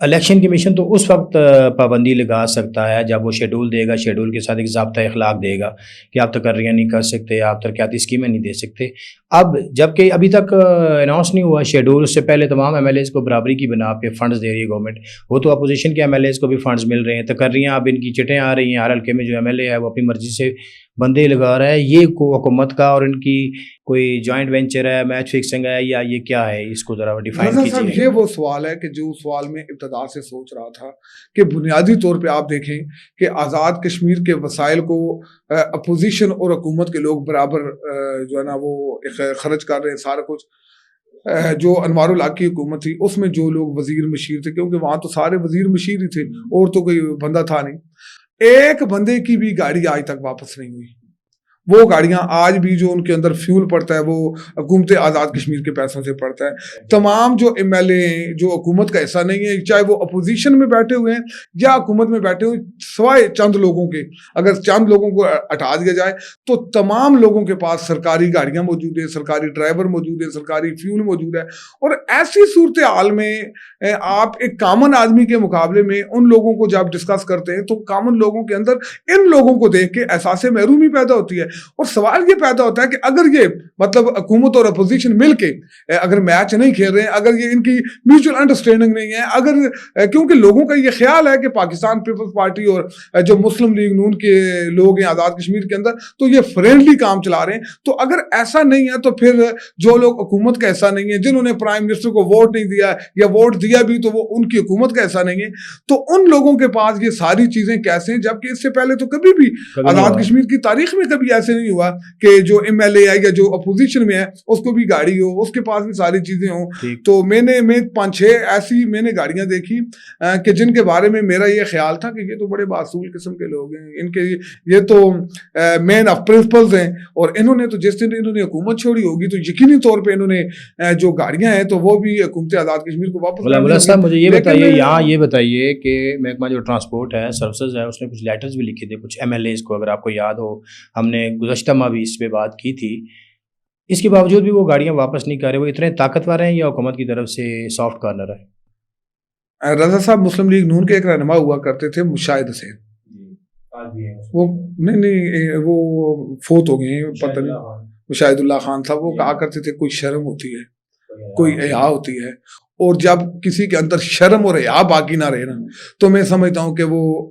Election commission تو اس وقت پابندی لگا سکتا ہے جب وہ شیڈول دے گا، شیڈول کے ساتھ ایک ضابطۂ اخلاق دے گا کہ آپ تقرریاں نہیں کر سکتے، آپ ترقیاتی اسکیمیں نہیں دے سکتے. اب جب کہ ابھی تک اناؤنس نہیں ہوا شیڈول، اس سے پہلے تمام ایم ایل ایز کو برابری کی بنا پہ فنڈز دے رہی ہے گورنمنٹ. وہ تو اپوزیشن کے ایم ایل ایز کو بھی فنڈز مل رہے ہیں. تقرریاں اب ان کی چٹیں آ رہی ہیں، ہر حلقے میں جو ایم ایل اے ہے وہ اپنی مرضی سے بندے لگا رہا ہے. یہ حکومت کا اور ان کی کوئی جوائنٹ وینچر ہے، میچ فکسنگ ہے، یا یہ کیا ہے؟ اس کو ذرا ڈیفائن کیجیے. یہ وہ سوال ہے کہ جو سوال میں ابتدا سے سوچ رہا تھا کہ بنیادی طور پہ آپ دیکھیں کہ آزاد کشمیر کے وسائل کو اپوزیشن اور حکومت کے لوگ برابر جو ہے نا وہ خرچ کر رہے ہیں. سارا کچھ جو انوار الحق کی حکومت تھی اس میں جو لوگ وزیر مشیر تھے، کیونکہ وہاں تو سارے وزیر مشیر ہی تھے اور تو کوئی بندہ تھا نہیں، ایک بندے کی بھی گاڑی آج تک واپس نہیں ہوئی. وہ گاڑیاں آج بھی جو ان کے اندر فیول پڑتا ہے وہ حکومت آزاد کشمیر کے پیسوں سے پڑتا ہے. تمام جو ایم ایل اے ہیں جو حکومت کا حصہ نہیں ہے، چاہے وہ اپوزیشن میں بیٹھے ہوئے ہیں یا حکومت میں بیٹھے ہوئے، سوائے چند لوگوں کے، اگر چند لوگوں کو ہٹا دیا جائے تو تمام لوگوں کے پاس سرکاری گاڑیاں موجود ہیں، سرکاری ڈرائیور موجود ہیں، سرکاری فیول موجود ہے. اور ایسی صورتحال میں آپ ایک کامن آدمی کے مقابلے میں ان لوگوں کو جب ڈسکس کرتے ہیں تو کامن لوگوں کے اندر ان لوگوں کو دیکھ کے احساس محرومی پیدا ہوتی ہے. اور سوال یہ پیدا ہوتا ہے کہ اگر یہ مطلب حکومت اور اپوزیشن مل کے اگر میچ نہیں کھیل رہے ہیں، اگر یہ ان کی میوچل انڈرسٹینڈنگ نہیں ہے، اگر کیونکہ لوگوں کا یہ خیال ہے کہ پاکستان پیپلز پارٹی اور جو مسلم لیگ نون کے لوگ ہیں آزاد کشمیر کے اندر تو یہ فرینڈلی کام چلا رہے ہیں. تو اگر ایسا نہیں ہے تو پھر جو لوگ حکومت کا حصہ نہیں ہے، جنہوں نے پرائم منسٹر کو ووٹ نہیں دیا یا ووٹ دیا بھی تو وہ ان کی حکومت کا حصہ نہیں ہے، تو ان لوگوں کے پاس یہ ساری چیزیں کیسے ہیں؟ جبکہ اس سے پہلے تو کبھی بھی آزاد کشمیر کی تاریخ میں کبھی ایسے نہیں ہوا کہ جو ایم ایل اے ہے یا جو اپوزیشن میں ہے اس کو بھی گاڑی ہو، اس کے پاس بھی ساری چیزیں ہوں. تو میں 5-6 ایسی میں نے گاڑیاں دیکھی کہ جن کے بارے میں میرا یہ خیال تھا کہ یہ تو بڑے باصول قسم کے لوگ ہیں، ان کے یہ تو مین آف پرنسپلز ہیں، اور انہوں نے تو جس دن انہوں نے حکومت چھوڑی ہوگی تو یقینی طور پہ انہوں نے جو گاڑیاں ہیں تو وہ بھی حکومت آزاد کشمیر کو واپس. صاحب مجھے یہ بتائیے، یہاں یہ بتائیے کہ محکمہ جو ٹرانسپورٹ ہے، سروسز ہے، اس نے کچھ لیٹرز بھی لکھے تھے کچھ ایم ایل ایز کو، اگر آپ کو یاد ہو ہم نے گزشتہ ماہ بھی اس پہ بات کی تھی. اس کے باوجود بھی وہ گاڑیاں واپس نہیں کر رہے. وہ اتنے طاقتور ہیں یا حکومت کی طرف سے سافٹ کارنر ہے؟ رضا صاحب مسلم لیگ نون کے ایک رہنما ہوا کرتے تھے مشاہد حسین، وہ نہیں وہ فوت ہو گئے ہیں، پتہ نہیں، مشاہد اللہ خان صاحب. وہ کہا کرتے تھے کوئی شرم ہوتی ہے، کوئی حیا ہوتی ہے، اور جب کسی کے اندر شرم اور حیا باقی نہ رہے نا تو میں سمجھتا ہوں کہ وہ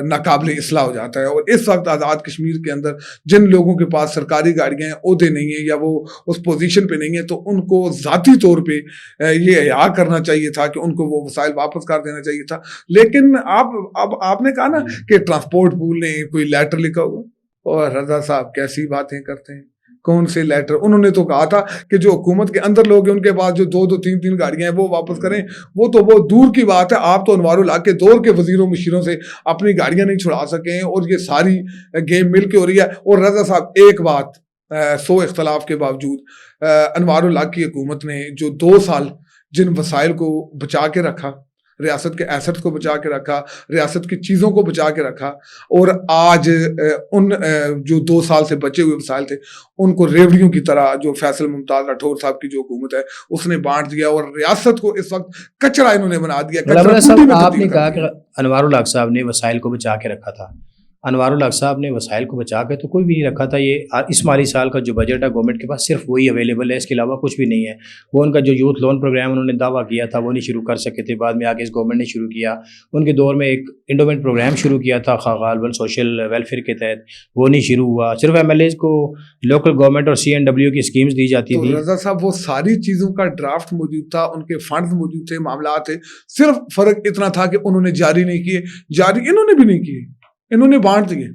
ناقابل اصلاح ہو جاتا ہے. اور اس وقت آزاد کشمیر کے اندر جن لوگوں کے پاس سرکاری گاڑیاں ہیں، عہدے نہیں ہیں یا وہ اس پوزیشن پہ نہیں ہے، تو ان کو ذاتی طور پہ یہ حیا کرنا چاہیے تھا کہ ان کو وہ وسائل واپس کر دینا چاہیے تھا. لیکن آپ نے کہا نا کہ ٹرانسپورٹ پول نے کوئی لیٹر لکھا ہوا، اور رضا صاحب کیسی باتیں کرتے ہیں. کون سے لیٹر؟ انہوں نے تو کہا تھا کہ جو حکومت کے اندر لوگ ہیں ان کے پاس جو 2-2 3-3 گاڑیاں ہیں وہ واپس کریں. وہ تو وہ دور کی بات ہے. آپ تو انوار الحق کے دور کے وزیروں مشیروں سے اپنی گاڑیاں نہیں چھڑا سکے ہیں، اور یہ ساری گیم مل کے ہو رہی ہے. اور رضا صاحب ایک بات، 100 اختلاف کے باوجود انوار الحق کی حکومت نے جو 2 سال جن وسائل کو بچا کے رکھا، ریاست کے ایسٹ کو بچا کے رکھا، ریاست کی چیزوں کو بچا کے رکھا، اور آج ان جو 2 سال سے بچے ہوئے وسائل تھے ان کو ریوڑیوں کی طرح جو فیصل ممتاز راٹھور صاحب کی جو حکومت ہے اس نے بانٹ دیا، اور ریاست کو اس وقت کچرا انہوں نے بنا دیا. آپ نے کہا کہ انوار الحق صاحب نے وسائل کو بچا کے رکھا تھا. انوار الحق صاحب نے وسائل کو بچا کے تو کوئی بھی نہیں رکھا تھا. یہ اس مالی سال کا جو بجٹ ہے گورنمنٹ کے پاس صرف وہی اویلیبل ہے، اس کے علاوہ کچھ بھی نہیں ہے. وہ ان کا جو یوتھ لون پروگرام انہوں نے دعویٰ کیا تھا وہ نہیں شروع کر سکے تھے، بعد میں آگے اس گورنمنٹ نے شروع کیا. ان کے دور میں ایک انڈومنٹ پروگرام شروع کیا تھا غالباً سوشل ویلفیئر کے تحت، وہ نہیں شروع ہوا. صرف ایم ایل ایز کو لوکل گورنمنٹ اور CNW کی اسکیمز دی جاتی تھی. رضا صاحب وہ ساری چیزوں کا ڈرافٹ موجود تھا، ان کے فنڈز موجود تھے، معاملات تھے. صرف فرق اتنا تھا کہ انہوں نے جاری نہیں کیے. جاری انہوں نے بھی نہیں کیے، انہوں نے بانٹ دیے.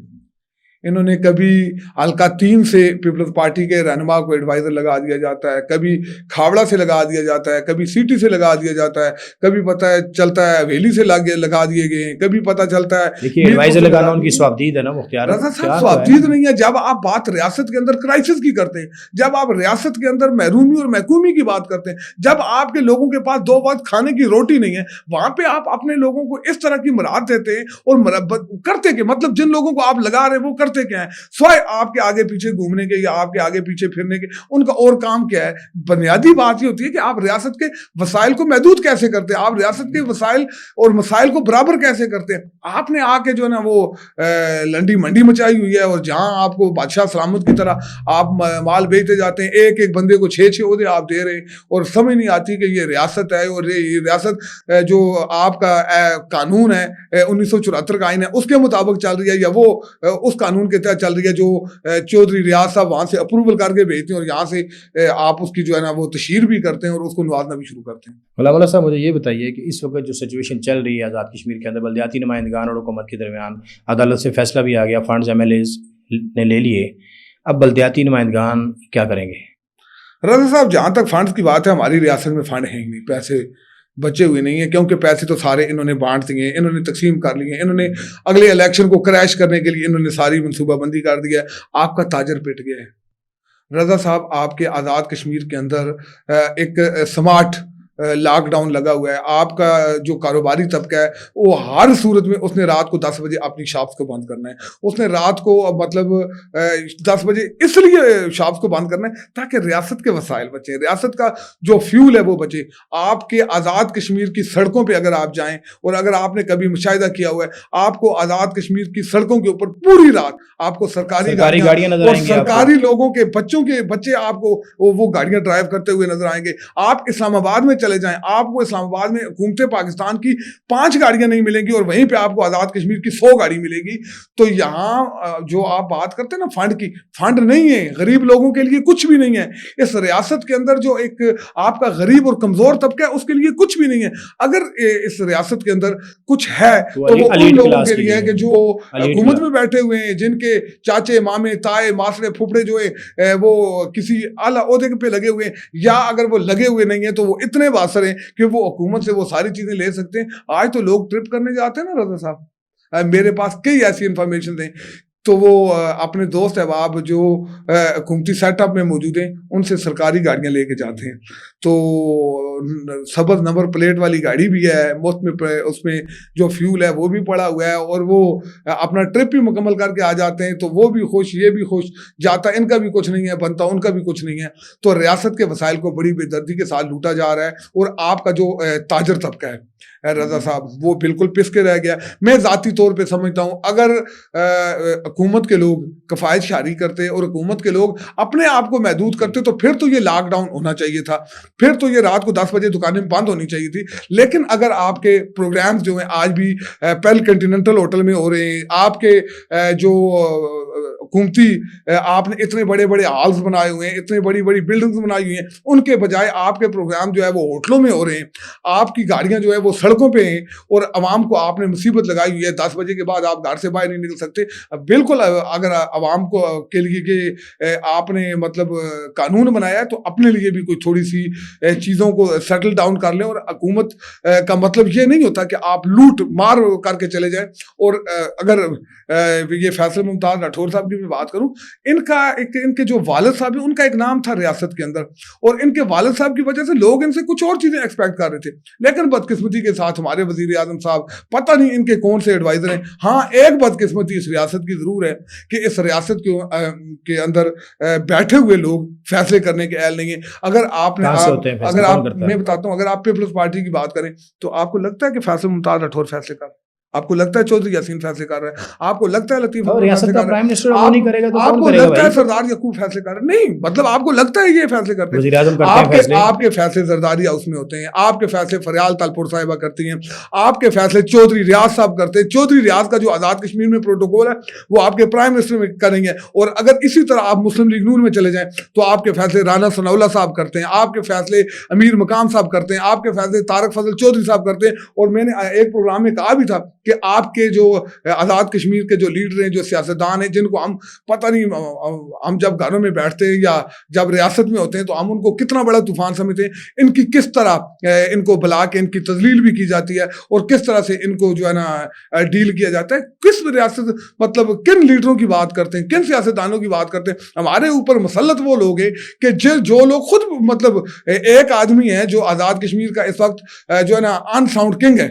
انہوں نے کبھی حلقہ 3 سے پیپلز پارٹی کے رہنما کو ایڈوائزر لگا دیا جاتا ہے، کبھی کھاوڑا سے لگا دیا جاتا ہے، کبھی سٹی سے لگا دیا جاتا ہے، کبھی پتہ چلتا ہے حویلی سے لگا دیے گئے ہیں، کبھی پتہ چلتا ہے. دیکھیے ایڈوائزر لگانا ان کی سوابدید ہے نا مختار. رضا صاحب سوابدید نہیں ہے. جب آپ بات ریاست کے اندر کرائسس کی کرتے ہیں، جب آپ ریاست کے اندر محرومی اور محکومی کی بات کرتے ہیں، جب آپ کے لوگوں کے پاس 2 وقت کھانے کی روٹی نہیں ہے، وہاں پہ آپ اپنے لوگوں کو اس طرح کی مراد دیتے ہیں اور مربت کرتے کہ مطلب جن لوگوں کو آپ لگا رہے ہیں وہ کرتے کرتے کیا ہیں سوائے آپ کے آگے پیچھے گھومنے کے یا آپ کے آگے پیچھے پھرنے کے, ان کا اور کام کیا ہے؟ بنیادی بات یہ ہوتی ہے کہ آپ ریاست کے وسائل کو محدود کیسے کرتے ہیں, آپ ریاست کے وسائل اور مسائل کو برابر کیسے کرتے ہیں. آپ نے آ کے جو ہے نا وہ لنڈی منڈی مچائی ہوئی ہے, اور جہاں آپ کو بادشاہ سلامت کی طرح آپ مال بیچتے جاتے ہیں, ایک ایک بندے کو 6 عہدے آپ دے رہے ہیں, اور سمجھ نہیں آتی کہ یہ ریاست ہے, اور یہ ریاست جو آپ کا قانون ہے 1974 کا آئین ہے اس کے مطابق چل رہی ہے, یا وہ اس قانون کے تحت چل رہی ہے جو چودھری ریاض صاحب وہاں سے اپروول کر کے بھیجتے ہیں, اور یہاں سے آپ اس کی جو ہے نا وہ تشہیر بھی کرتے ہیں اور اس کو نوازنا بھی شروع کرتے ہیں. مولانا صاحب مجھے یہ بتائیے کہ اس وقت جو سچویشن چل رہی ہے آزاد کشمیر کے اندر, بلدیاتی نمائندگان اور حکومت کے درمیان عدالت سے فیصلہ بھی آ گیا, فنڈز ایم ایل ایز نے لے لیے, اب بلدیاتی نمائندگان کیا کریں گے؟ رضا صاحب جہاں تک فنڈز کی بات ہے, ہماری ریاست میں فنڈ ہیں ہی نہیں, پیسے بچے ہوئے نہیں ہیں, کیونکہ پیسے تو سارے انہوں نے بانٹ دیے ہیں, انہوں نے تقسیم کر لیے ہیں, انہوں نے اگلے الیکشن کو کریش کرنے کے لیے انہوں نے ساری منصوبہ بندی کر دی ہے. آپ کا تاجر پٹ گیا ہے. رضا صاحب آپ کے آزاد کشمیر کے اندر ایک سمارٹ لاک ڈاؤن لگا ہوا ہے. آپ کا جو کاروباری طبقہ ہے وہ ہر صورت میں اس نے رات کو 10 بجے اپنی شاپس کو بند کرنا ہے. اس نے رات کو مطلب 10 بجے اس لیے شاپس کو بند کرنا ہے تاکہ ریاست کے وسائل بچیں, ریاست کا جو فیول ہے وہ بچے. آپ کے آزاد کشمیر کی سڑکوں پہ اگر آپ جائیں, اور اگر آپ نے کبھی مشاہدہ کیا ہوا ہے, آپ کو آزاد کشمیر کی سڑکوں کے اوپر پوری رات آپ کو سرکاری گاڑیاں نظر اور آئیں گی, سرکاری لوگوں کے بچوں کے بچے آپ کو وہ گاڑیاں ڈرائیو کرتے ہوئے نظر آئیں گے. آپ اسلام آباد میں چلے جائیں, آپ کو اسلام آباد میں حکومت پاکستان کی 5 گاڑیاں نہیں ملیں گی, اور وہیں پہ آپ کو آزاد کشمیر کی 100 گاڑی ملے گی. تو یہاں جو آپ بات کرتے ہیں نا فنڈ کی, فنڈ نہیں ہے, غریب لوگوں کے لیے کچھ بھی نہیں ہے. اس ریاست کے اندر جو ایک آپ کا غریب اور کمزور طبقہ ہے اس کے لیے کچھ بھی نہیں ہے. اگر اس ریاست کے اندر کچھ ہے تو وہ ان لوگوں کے لیے ہے کہ جو حکومت میں بیٹھے ہوئے ہیں, جن کے چاچے مامے تائے ماسڑے پھپھڑے جو ہے وہ کسی اعلیٰ عہدے پہ لگے ہوئے ہیں, یا اگر وہ لگے ہوئے نہیں ہیں تو وہ اتنے باثر ہیں کہ وہ حکومت سے وہ ساری چیزیں لے سکتے ہیں. آج تو لوگ ٹرپ کرنے جاتے ہیں نا رضا صاحب, میرے پاس کئی ایسی انفارمیشن ہیں, تو وہ اپنے دوست احباب جو حکومتی سیٹ اپ میں موجود ہیں ان سے سرکاری گاڑیاں لے کے جاتے ہیں. تو سبز نمبر پلیٹ والی گاڑی بھی ہے مفت میں, اس میں جو فیول ہے وہ بھی پڑا ہوا ہے, اور وہ اپنا ٹرپ بھی مکمل کر کے آ جاتے ہیں. تو وہ بھی خوش, یہ بھی خوش, جاتا ان کا بھی کچھ نہیں ہے, بنتا ان کا بھی کچھ نہیں ہے. تو ریاست کے وسائل کو بڑی بے دردی کے ساتھ لوٹا جا رہا ہے, اور آپ کا جو تاجر طبقہ ہے رضا صاحب وہ بالکل پس کے رہ گیا. میں ذاتی طور پہ سمجھتا ہوں اگر حکومت کے لوگ کفایت شعاری کرتے اور حکومت کے لوگ اپنے آپ کو محدود کرتے تو پھر تو یہ لاک ڈاؤن ہونا چاہیے تھا, پھر تو یہ رات کو 10 بجے دکانیں بند ہونی چاہیے تھی. لیکن اگر آپ کے پروگرامز جو ہیں آج بھی پیل کنٹیننٹل ہوٹل میں ہو رہے ہیں, آپ کے جو حکومتی آپ نے اتنے بڑے بڑے ہالز بنائے ہوئے ہیں, اتنے بڑی بڑی بلڈنگز بنائی ہوئی ہیں, ان کے بجائے آپ کے پروگرام جو ہے وہ ہوٹلوں میں ہو رہے ہیں, آپ کی گاڑیاں جو ہے وہ سڑکوں پہ ہیں, اور عوام کو آپ نے مصیبت لگائی ہوئی ہے. 10 بجے کے بعد آپ گھر سے باہر نہیں نکل سکتے. بالکل اگر عوام کو کے لیے کہ آپ نے مطلب قانون بنایا ہے تو اپنے لیے بھی کوئی تھوڑی سی چیزوں کو سیٹل ڈاؤن کر لیں. اور حکومت کا مطلب یہ نہیں ہوتا کہ آپ لوٹ مار کر کے چلے جائیں. اور اگر یہ فیصل ممتاز راٹھور صاحب کی بھی بات کروں, ان کے جو والد صاحب ہیں ان کا ایک نام تھا ریاست کے اندر, اور ان کے والد صاحب کی وجہ سے لوگ ان سے کچھ اور چیزیں ایکسپیکٹ کر رہے تھے. لیکن بدقسمتی کے ساتھ ہمارے وزیر اعظم صاحب پتہ نہیں ان کے کون سے ایڈوائزر ہیں. ہاں ایک بدقسمتی اس ریاست کی ضرور ہے کہ اس ریاست کے اندر بیٹھے ہوئے لوگ فیصلے کرنے کے اہل نہیں ہیں. اگر آپ نے میں بتاتا ہوں, اگر آپ پیپلز پارٹی کی بات کریں تو آپ کو لگتا ہے کہ فیصل ممتاز راٹھور فیصلے کر, آپ کو لگتا ہے چودھری یاسین فیصلے کر رہا ہے, آپ کو لگتا ہے لطیف فیصلے کر رہا ہے, آپ کو لگتا ہے سردار یعقوب فیصلے کر رہے ہیں, نہیں مطلب آپ کو لگتا ہے یہ فیصلے کرتے ہیں. آپ کے فیصلے زرداری ہاؤس میں ہوتے ہیں, آپ کے فیصلے فریال تالپور صاحبہ کرتی ہیں, آپ کے فیصلے چودھری ریاض صاحب کرتے ہیں. چودھری ریاض کا جو آزاد کشمیر میں پروٹوکول ہے وہ آپ کے پرائم منسٹر میں کریں گے. اور اگر اسی طرح آپ مسلم لیگ نون میں چلے جائیں تو آپ کے فیصلے رانا ثناء اللہ صاحب کرتے ہیں, آپ کے فیصلے امیر مقام صاحب کرتے ہیں, آپ کے فیصلے طارق فضل چودھری صاحب کرتے ہیں. اور میں نے ایک پروگرام میں کہا بھی تھا کہ آپ کے جو آزاد کشمیر کے جو لیڈر ہیں, جو سیاستدان ہیں, جن کو ہم پتہ نہیں, ہم جب گھروں میں بیٹھتے ہیں یا جب ریاست میں ہوتے ہیں تو ہم ان کو کتنا بڑا طوفان سمجھتے ہیں, ان کی کس طرح ان کو بلا کے ان کی تذلیل بھی کی جاتی ہے, اور کس طرح سے ان کو جو ہے نا ڈیل کیا جاتا ہے. کس ریاست مطلب کن لیڈروں کی بات کرتے ہیں, کن سیاستدانوں کی بات کرتے ہیں. ہمارے اوپر مسلط وہ لوگ ہیں کہ جو لوگ خود مطلب ایک آدمی ہے جو آزاد کشمیر کا اس وقت جو ہے نا ان ساؤنڈ کنگ ہے,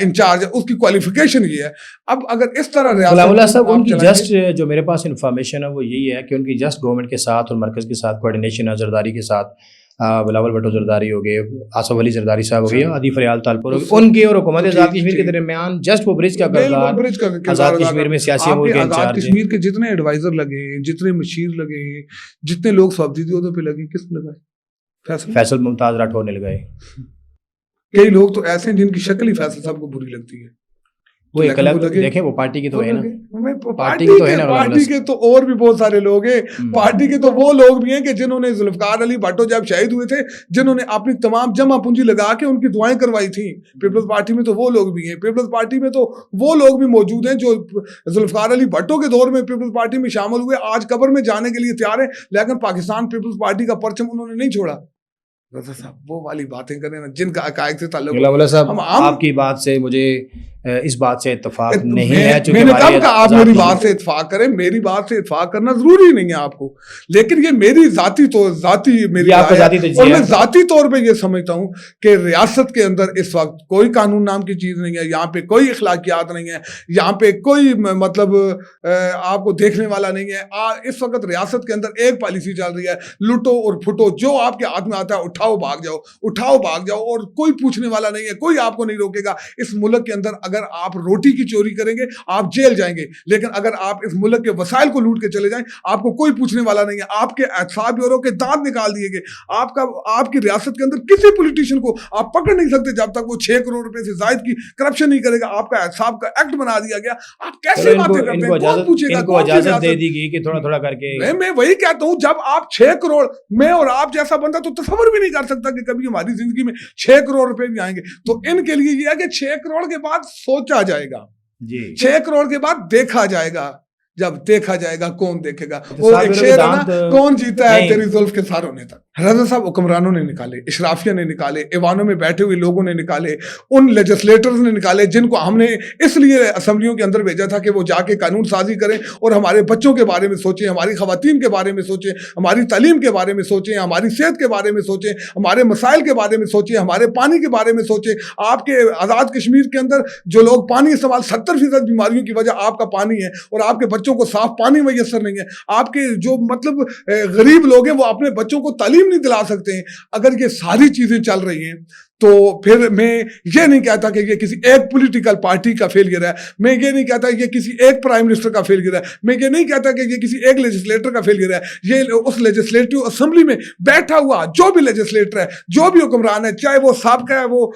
انچارج ہے, اس کی کوالیفیکیشن یہ ہے. اب اگر اس طرح غلام اللہ صاحب ان کی جسٹ جو میرے پاس انفارمیشن ہے وہ یہی ہے کہ ان کی جسٹ گورنمنٹ کے ساتھ اور مرکز کے ساتھ کوارڈینیشن ہے, زرداری کے ساتھ بلاول بھٹو زرداری ہو گئے, آصف علی زرداری صاحب ہو گئے, عادی فریال تالپور ہو گئے, ان کے اور حکومت آزاد کشمیر کے درمیان جسٹ وہ برج کا کردار آزاد کشمیر میں سیاسی امور کے آزاد انچارج کشمیر کے جتنے ایڈوائزر لگے ہیں, جتنے مشیر لگے ہیں, جتنے لوگ صوبتی عہدوں پہ لگے, کس نے لگائے؟ فیصل ممتاز راٹھور نے لگائے. کئی لوگ تو ایسے ہیں جن کی شکل ہی فیصل صاحب کو بری لگتی ہے. وہ ایک الگ دیکھیں, وہ پارٹی کی تو ہے نا, پارٹی کے تو اور بھی بہت سارے لوگ ہیں. پارٹی کے تو وہ لوگ بھی ہیں کہ جنہوں نے ذوالفقار علی بھٹو جب شہید ہوئے تھے, جنہوں نے اپنی تمام جمع پونجی لگا کے ان کی دعائیں کروائی تھیں. پیپلز پارٹی میں تو وہ لوگ بھی ہیں. پیپلز پارٹی میں تو وہ لوگ بھی موجود ہیں جو ذوالفقار علی بھٹو کے دور میں پیپلز پارٹی میں شامل ہوئے, آج قبر میں جانے کے لیے تیار ہیں, لیکن پاکستان پیپلز پارٹی کا پرچم انہوں نے نہیں چھوڑا. صاحب وہ والی باتیں کریں نا جن کا عقائد سے تعلق. غلام اللہ صاحب آپ کی بات سے مجھے اس بات سے اتفاق نہیں ہے, میں نے کہا کہ آپ میری بات سے اتفاق کریں, میری بات سے اتفاق کرنا ضروری نہیں ہے آپ کو, لیکن یہ میری ذاتی میری اور میں ذاتی طور پہ یہ سمجھتا ہوں کہ ریاست کے اندر اس وقت کوئی قانون نام کی چیز نہیں ہے, یہاں پہ کوئی اخلاقیات نہیں ہے, یہاں پہ کوئی مطلب آپ کو دیکھنے والا نہیں ہے. اس وقت ریاست کے اندر ایک پالیسی چل رہی ہے, لوٹو اور پھٹو, جو آپ کے ہاتھ میں آتا ہے اٹھاؤ بھاگ جاؤ, اٹھاؤ بھاگ جاؤ, اور کوئی پوچھنے والا نہیں ہے, کوئی آپ کو نہیں روکے گا. اس ملک کے اندر اگر آپ روٹی کی چوری کریں گے آپ جیل جائیں گے, لیکن اگر آپ اس ملک کے وسائل کو لوٹ کے چلے جائیں آپ کو کوئی پوچھنے والا نہیں ہے. آپ کے احتساب بیورو کے دانت نکال دیے گئے. آپ کی ریاست کے اندر کسی پولیٹیشین کو آپ پکڑ نہیں سکتے جب تک وہ 6 کروڑ روپے سے زائد کی کرپشن نہیں کرے گا. آپ کا احتساب کا ایکٹ بنا دیا گیا. آپ کیسے باتیں کرتے ہیں, کون پوچھے گا؟ ان کو اجازت دے دی گئی کہ تھوڑا تھوڑا کر کے. میں وہی کہتا ہوں, جب آپ 6 کروڑ, میں اور آپ جیسا بندہ تو تصور بھی نہیں کر سکتا کہ کبھی ہماری زندگی میں 6 کروڑ روپے بھی آئیں گے. تو ان کے لیے یہ ہے کہ 6 کروڑ کے بعد سوچا جائے گا, 6 کروڑ کے بعد دیکھا جائے گا. جب دیکھا جائے گا کون دیکھے گا. وہ ایک شعر ہے نا, کون جیتا ہے تیری زلف کے ساروں نے تک. رضا صاحب حکمرانوں نے نکالے, اشرافیہ نے نکالے, ایوانوں میں بیٹھے ہوئے لوگوں نے نکالے, ان لیجسلیٹرز نے نکالے جن کو ہم نے اس لیے اسمبلیوں کے اندر بھیجا تھا کہ وہ جا کے قانون سازی کریں اور ہمارے بچوں کے بارے میں سوچیں, ہماری خواتین کے بارے میں سوچیں, ہماری تعلیم کے بارے میں سوچیں, ہماری صحت کے بارے میں سوچیں, ہمارے مسائل کے بارے میں سوچیں, ہمارے پانی کے بارے میں سوچیں. آپ کے آزاد کشمیر کے اندر جو لوگ پانی استعمال 70% بیماریوں کی وجہ آپ کا پانی ہے, اور آپ کے بچوں کو صاف پانی میسر نہیں ہے. آپ کے جو مطلب غریب لوگ ہیں وہ اپنے بچوں کو تعلیم نہیں دلا سکتے ہیں. اگر یہ ساری چیزیں چل رہی ہیں تو پھر میں یہ نہیں کہتا کہ یہ کسی ایک پولیٹیکل پارٹی کا فیلئر ہے, میں یہ نہیں کہتا یہ کسی ایک پرائم منسٹر کا فیلئر ہے, میں یہ نہیں کہتا کہ یہ کسی ایک لیجسلیٹر کا فیلئر ہے. یہ اس لیجسلیٹو اسمبلی میں بیٹھا ہوا جو بھی لیجسلیٹر ہے, جو بھی حکمران ہے, چاہے وہ سابقہ ہے, وہ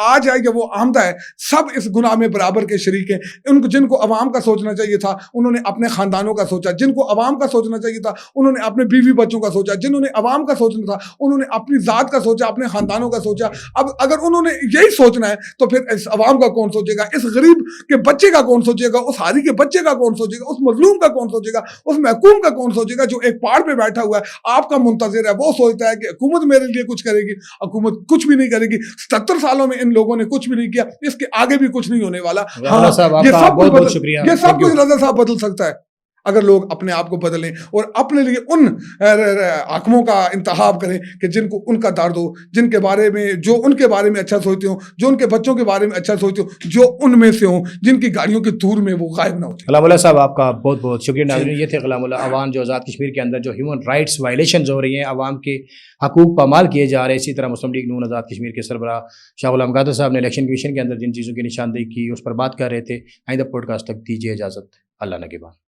آج ہے یا وہ آمدہ ہے, سب اس گناہ میں برابر کے شریک ہیں. ان کو جن کو عوام کا سوچنا چاہیے تھا انہوں نے اپنے خاندانوں کا سوچا, جن کو عوام کا سوچنا چاہیے تھا انہوں نے اپنے بیوی بچوں کا سوچا, جنہوں نے عوام کا سوچنا تھا انہوں نے اپنی ذات کا سوچا, اپنے خاندانوں کا سوچا. اب اگر انہوں نے یہی سوچنا ہے تو پھر اس عوام کا کون سوچے گا, اس غریب کے بچے کا کون سوچے گا, اس حاری کے بچے کا کون سوچے گا, اس مظلوم کا کون سوچے گا, اس محکوم کا کون سوچے گا جو ایک پہاڑ پہ بیٹھا ہوا ہے آپ کا منتظر ہے. وہ سوچتا ہے کہ حکومت میرے لیے کچھ کرے گی, حکومت کچھ بھی نہیں کرے گی. 77 سالوں میں ان لوگوں نے کچھ بھی نہیں کیا, اس کے آگے بھی کچھ نہیں ہونے والا. یہ سب کچھ رضا صاحب بدل سکتا ہے اگر لوگ اپنے آپ کو بدلیں اور اپنے لیے ان حاکموں کا انتخاب کریں کہ جن کو ان کا درد ہو, جن کے بارے میں جو ان کے بارے میں اچھا سوچتے ہوں, جو ان کے بچوں کے بارے میں اچھا سوچتے ہوں, جو ان میں سے ہوں جن کی گاڑیوں کے دور میں وہ غائب نہ ہوتے. غلام اللہ صاحب آپ کا بہت بہت شکریہ. ناظرین, یہ تھے غلام اللہ عوان جو آزاد کشمیر کے اندر جو ہیومن رائٹس وائلیشنز ہو رہی ہیں, عوام کے حقوق پامال کیے جا رہے ہیں. اسی طرح مسلم لیگ نون آزاد کشمیر کے سربراہ شاہ غلام قادر صاحب نے الیکشن کمیشن کے اندر جن چیزوں کی نشاندہی کی اس پر بات کر رہے تھے. آئندہ پوڈ کاسٹ تک دیجیے اجازت. اللہ نگہبان.